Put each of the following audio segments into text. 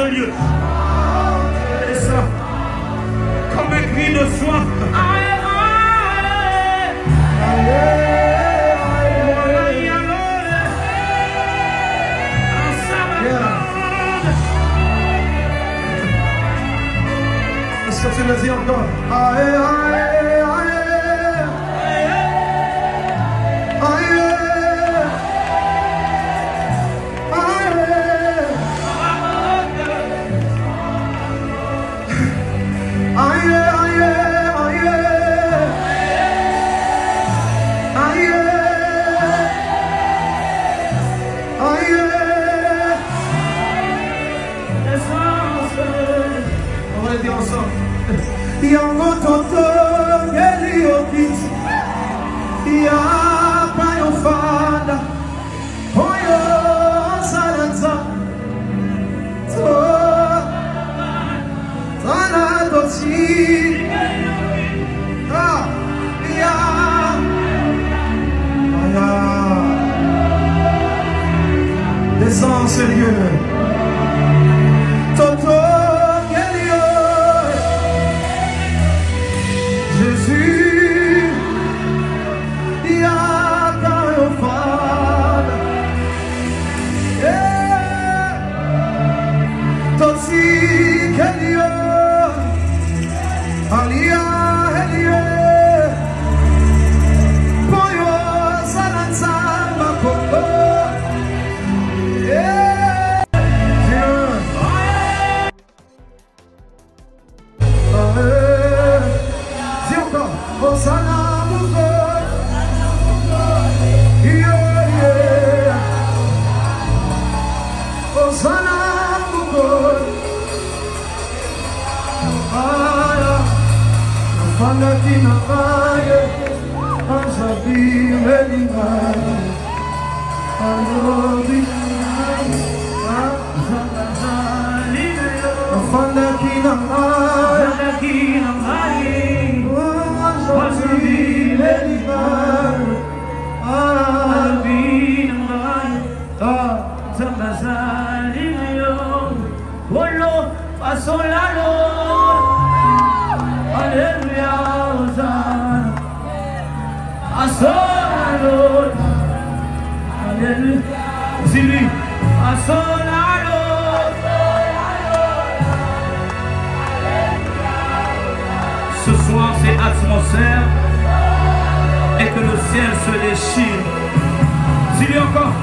lieu. Et ça, comme un cri de soif. Est-ce que tu le dis encore? Aïe, aïe, aïe, Yango toto ngeli okiti ya payo fada oyo salanza to tana doti ya descends ce lieu toto Ce soir, c'est atmosphère et que le ciel se déchire. Dis-lui encore,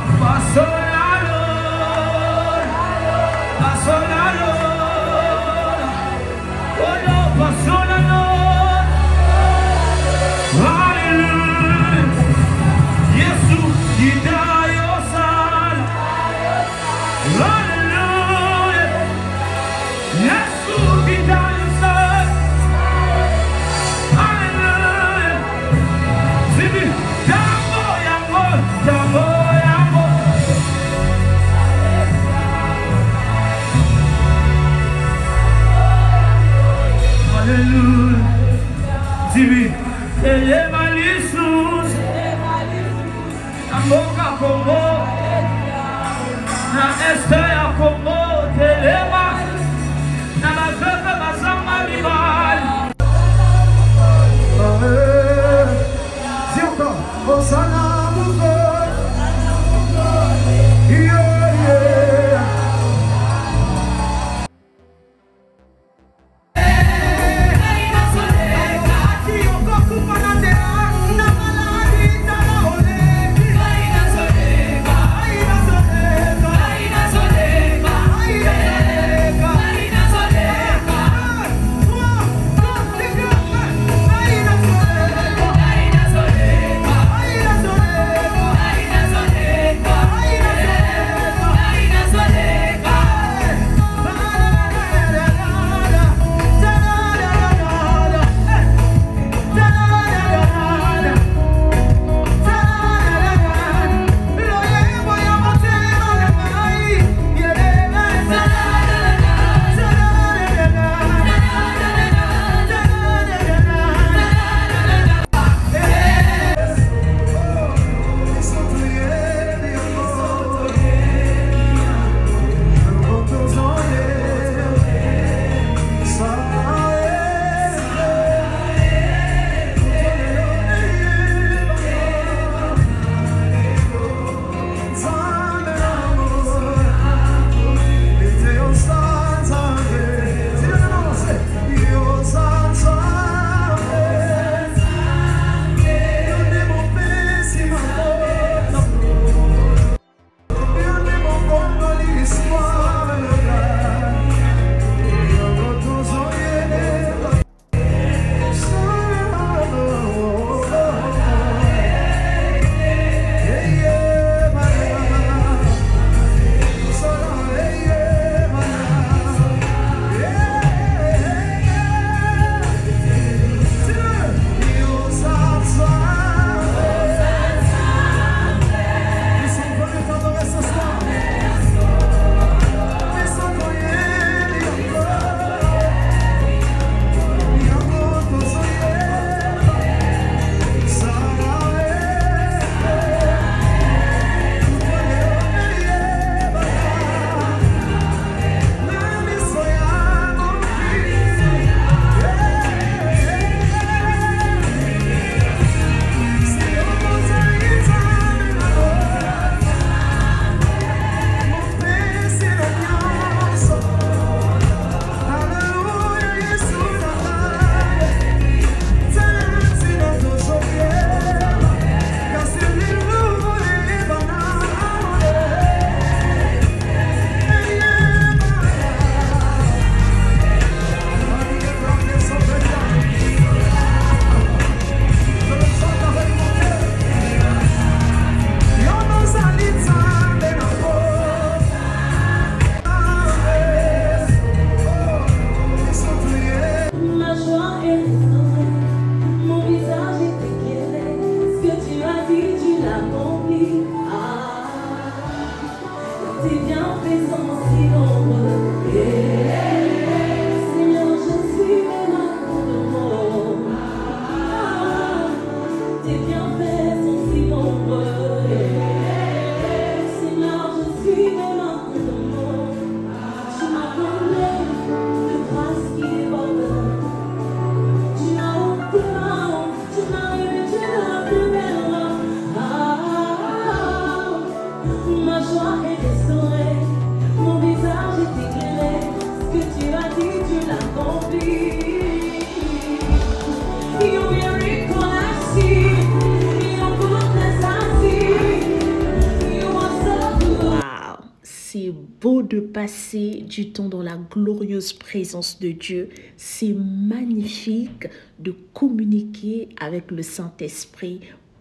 passer du temps dans la glorieuse présence de Dieu. C'est magnifique de communiquer avec le Saint-Esprit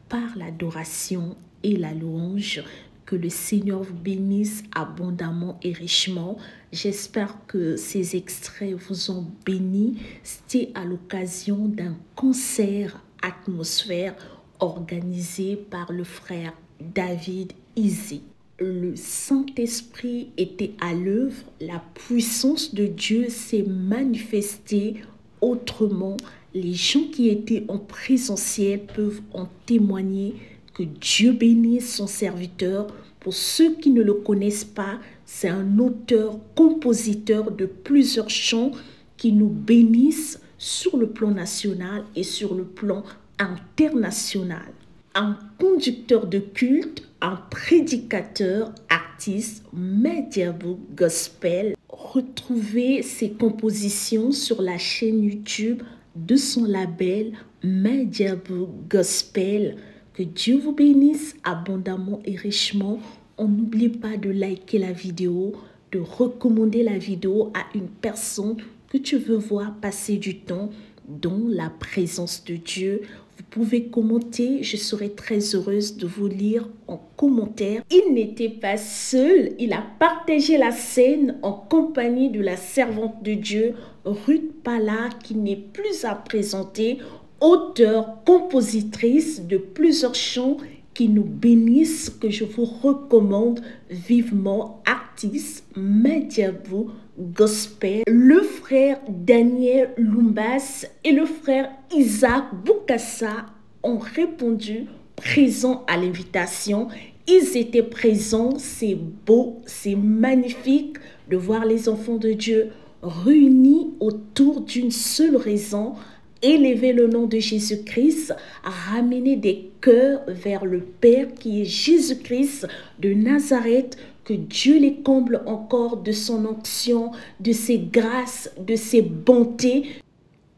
par l'adoration et la louange. Que le Seigneur vous bénisse abondamment et richement. J'espère que ces extraits vous ont béni. C'était à l'occasion d'un concert atmosphère organisé par le frère David Easy. Le Saint-Esprit était à l'œuvre. La puissance de Dieu s'est manifestée autrement. Les gens qui étaient en présentiel peuvent en témoigner. Que Dieu bénisse son serviteur. Pour ceux qui ne le connaissent pas, c'est un auteur-compositeur de plusieurs chants qui nous bénissent sur le plan national et sur le plan international. Un conducteur de culte, un prédicateur, artiste, Mediabook Gospel. Retrouvez ses compositions sur la chaîne YouTube de son label Mediabook Gospel. Que Dieu vous bénisse abondamment et richement. On n'oublie pas de liker la vidéo, de recommander la vidéo à une personne que tu veux voir passer du temps dans la présence de Dieu. Vous pouvez commenter, je serai très heureuse de vous lire en commentaire. Il n'était pas seul, il a partagé la scène en compagnie de la servante de Dieu, Ruth Pala, qui n'est plus à présenter. Auteure, compositrice de plusieurs chants qui nous bénissent, que je vous recommande vivement. Artiste, Mediabook Gospel. Le frère Daniel Lumbas et le frère Isaac Boukassa ont répondu présents à l'invitation. Ils étaient présents, c'est beau, c'est magnifique de voir les enfants de Dieu réunis autour d'une seule raison: élever le nom de Jésus-Christ, ramener des cœurs vers le Père qui est Jésus-Christ de Nazareth. Que Dieu les comble encore de son onction, de ses grâces, de ses bontés.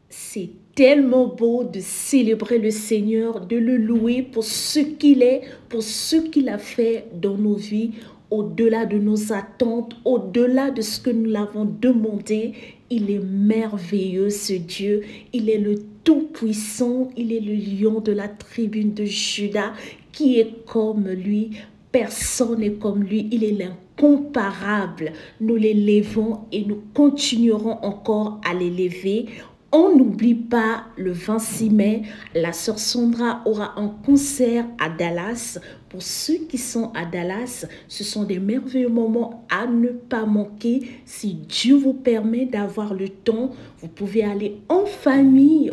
C'est tellement beau de célébrer le Seigneur, de le louer pour ce qu'il est, pour ce qu'il a fait dans nos vies, au-delà de nos attentes, au-delà de ce que nous l'avons demandé. Il est merveilleux, ce Dieu. Il est le Tout-Puissant. Il est le lion de la tribu de Juda. Qui est comme lui? Personne n'est comme lui. Il est l'incomparable. Nous l'élevons et nous continuerons encore à l'élever. On n'oublie pas, le 26 mai, la sœur Sandra aura un concert à Dallas. Pour ceux qui sont à Dallas, ce sont des merveilleux moments à ne pas manquer. Si Dieu vous permet d'avoir le temps, vous pouvez aller en famille.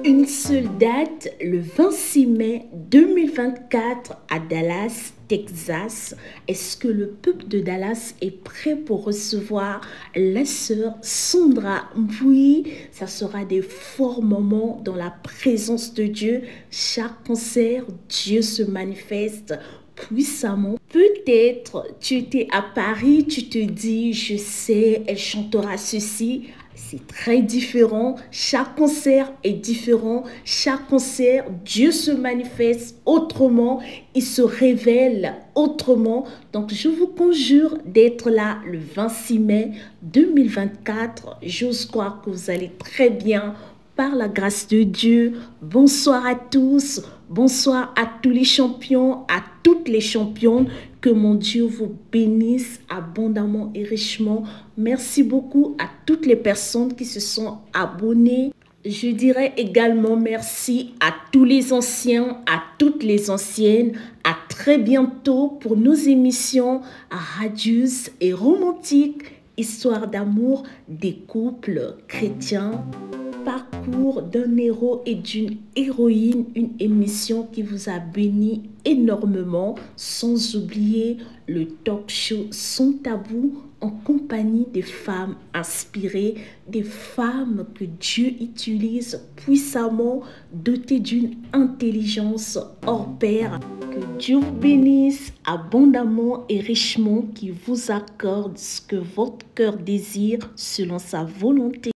Une seule date, le 26 mai 2024 à Dallas, Texas. Est-ce que le peuple de Dallas est prêt pour recevoir la sœur Sandra? Oui, ça sera des forts moments dans la présence de Dieu. Chaque concert, Dieu se manifeste puissamment. Peut-être tu étais à Paris, tu te dis, je sais, elle chantera ceci. C'est très différent. Chaque concert est différent. Chaque concert, Dieu se manifeste autrement. Il se révèle autrement. Donc, je vous conjure d'être là le 26 mai 2024. J'ose croire que vous allez très bien par la grâce de Dieu. Bonsoir à tous. Bonsoir à tous les champions, à toutes les championnes. Que mon Dieu vous bénisse abondamment et richement. Merci beaucoup à toutes les personnes qui se sont abonnées. Je dirais également merci à tous les anciens, à toutes les anciennes. À très bientôt pour nos émissions radieuses et romantiques. Histoire d'amour des couples chrétiens. Parcours d'un héros et d'une héroïne, une émission qui vous a béni énormément, sans oublier le talk show Sans Tabou en compagnie des femmes inspirées, des femmes que Dieu utilise puissamment, dotées d'une intelligence hors pair. Que Dieu vous bénisse abondamment et richement, qui vous accorde ce que votre cœur désire selon sa volonté.